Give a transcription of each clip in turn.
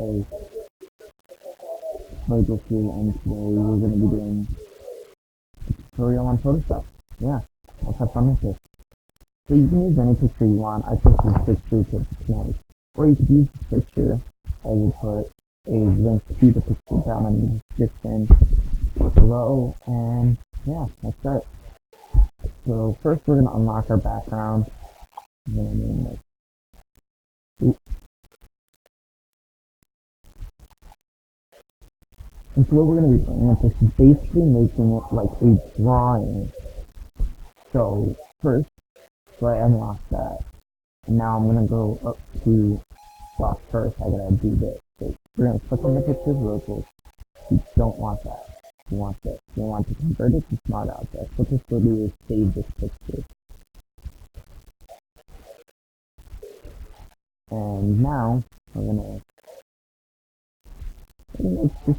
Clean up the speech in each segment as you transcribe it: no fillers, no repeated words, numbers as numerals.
Hey, Michael here, and today we're going to be doing a tutorial on Photoshop. Yeah, let's have fun with it. So you can use any picture you want. I picked this picture because it's nice. Or you could use this picture. I will put a link to the picture down in the description below. And yeah, let's start. So first we're going to unlock our background. I'm going to name this. And so what we're going to be doing with this is basically making it like a drawing. So first, I unlock that. And now I'm going to go up to, well, first I got to do this. So we're going to click on the pictures real quick. You don't want that. You want this. You want to convert it to Smart Object. What this will do is save this picture. And now we're going to make this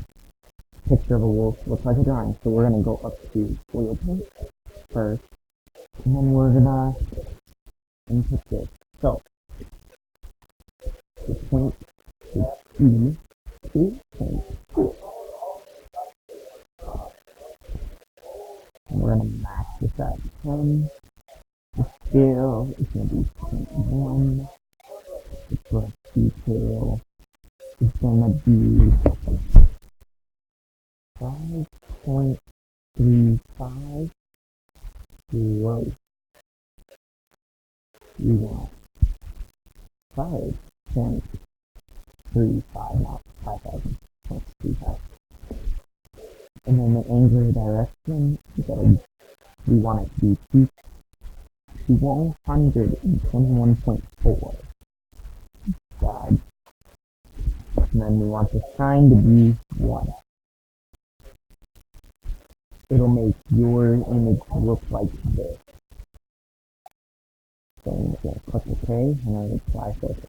picture of a wolf look like a drawing. So we're going to go up to Oil Paint first. And then we're going to input this. So the point is E to point. And we're going to match this at 10. The scale is going to be 0.1. The brush detail is going to be 5.35. Gross. We want 5.35, not 5,000.35. And then the angular direction, we want it to be 121.4. God. And then we want the sign to be 1. It'll make your image look like this. So I'm going to click OK, and then apply filter.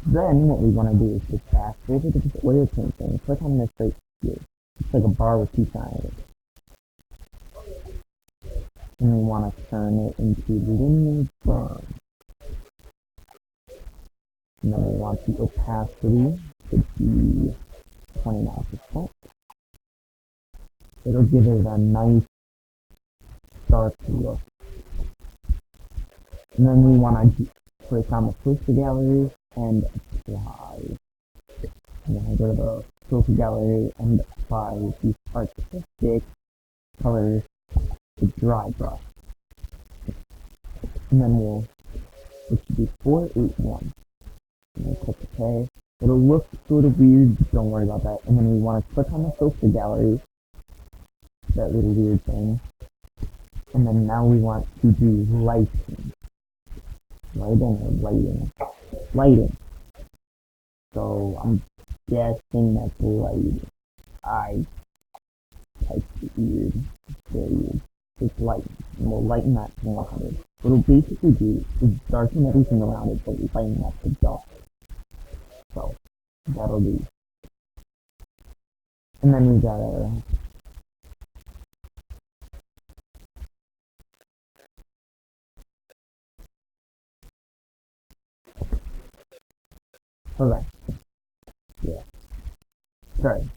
Then what we want to do is just back over to this oil paint thing. Click on this right here. It's like a bar with 2 sides. And we want to turn it into linear burn. And then we want the opacity to be 29%. It'll give it a nice dark look. And then we want to click on the filter gallery and apply. And then I go to the filter gallery and apply these artistic colors to dry brush. And then it should be 481. And then click OK. It'll look sort of weird, don't worry about that. And then we want to click on the filter gallery, that little weird thing. And then now we want to do lighting. Lighting. So I'm guessing that's lighting. I typed it weird. Very weird. It's lighting. And we'll lighten that to 100. What it'll basically do is darken everything around it, but lighten up the dark. So that'll do. And then we gotta alright. Yeah. Sorry.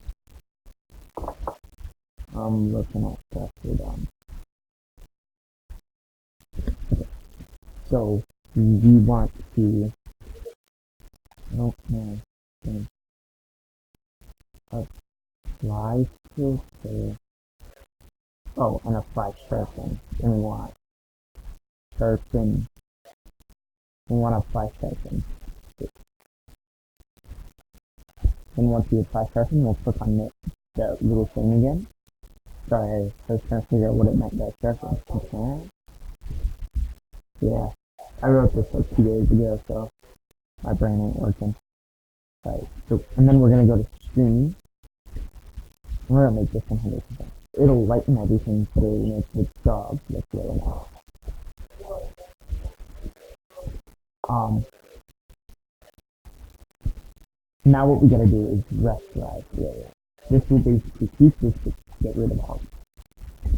I'm looking at stuff here down. Okay. So we want to apply filter. Oh, and apply sharpen. And we want sharpen. We want to apply sharpen. And once you apply sharpen, we'll click on that little thing again. Sorry, I was trying to figure out what it meant by sharpen. Okay. Yeah, I wrote this like 2 days ago, so my brain ain't working. Right, so, and then we're going to go to stream. We're going to make this 100%. It'll lighten everything to make the dog look really nice. Now what we gotta do is rasterize the layer. This will basically keep this to get rid of all.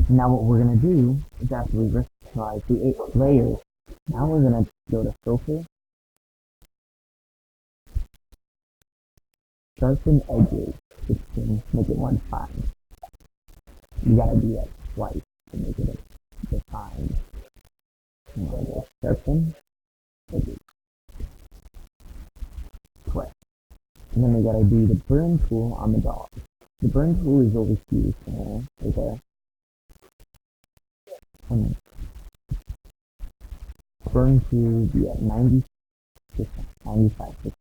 Now what we're gonna do is after we rasterize the 8 layers, now we're gonna go to filter, sharpen edges, which can make it one fine. You gotta do that twice to make it defined. And then go sharpen edges, twice. And then we gotta do the burn tool on the dog. The burn tool is over here, so right there. And burn tool be at 90%, 95%.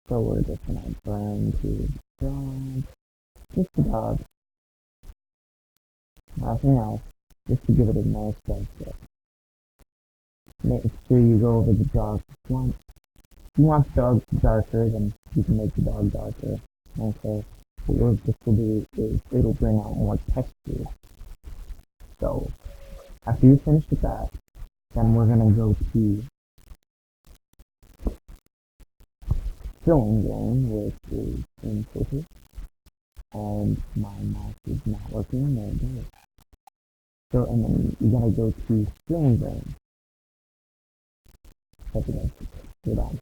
So we're just gonna burn to the dog, just the dog, nothing else, just to give it a nice benefit. Make sure you go over the dog once. If you want the dog darker, then you can make the dog darker. Okay. But what this will do is it'll bring out more texture. So after you finish with that, then we're gonna go to filling grain, which is in Filter. And my mouse is not working. There it goes. So and then you gotta go to filling grain. That's it. Go down.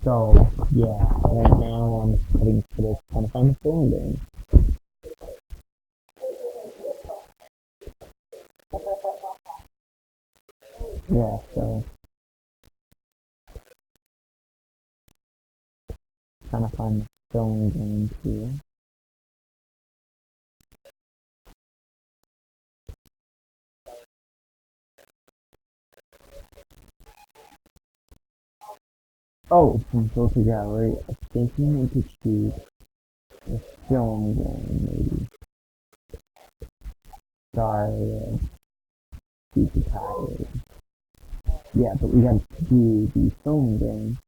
So yeah, right now I'm heading for this trying to find the filling grain. Yeah, so trying to find the filling grain here. Oh, from Filter Gallery, I think you need to choose the film grain, maybe. Sorry, super tired. Yeah, but we gotta do the film grain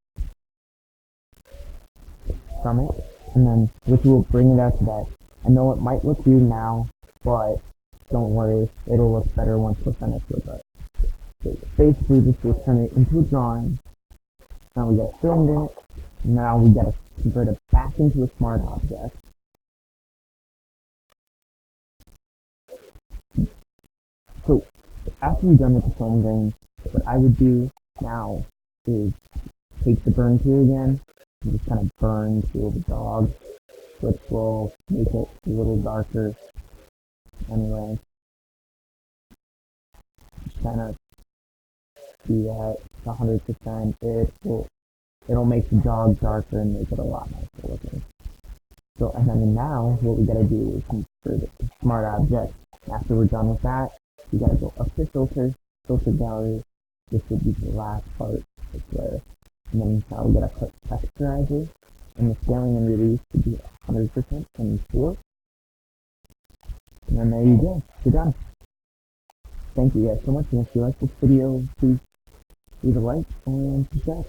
from it, and then which will bring it out to that. I know it might look weird now, but don't worry, it'll look better once we're finished with it. So basically, this will turn it into a drawing. Now we got filmed in it. Now we gotta convert it back into a smart object. So after you're done with the film grain, what I would do now is take the burn tool again and just kind of burn through the dog, which will make it a little darker. Anyway, just kind of do that 100%. It'll make the dog darker and make it a lot nicer looking. So and then now what we gotta do is convert it to smart object. After we're done with that, we gotta go up to filter gallery. This would be the last part right there. And then now we gotta click texturizer, and the scaling and release should be 100% and 4. And then there you go, you're done. Thank you guys so much, and if you like this video, please leave a like and subscribe.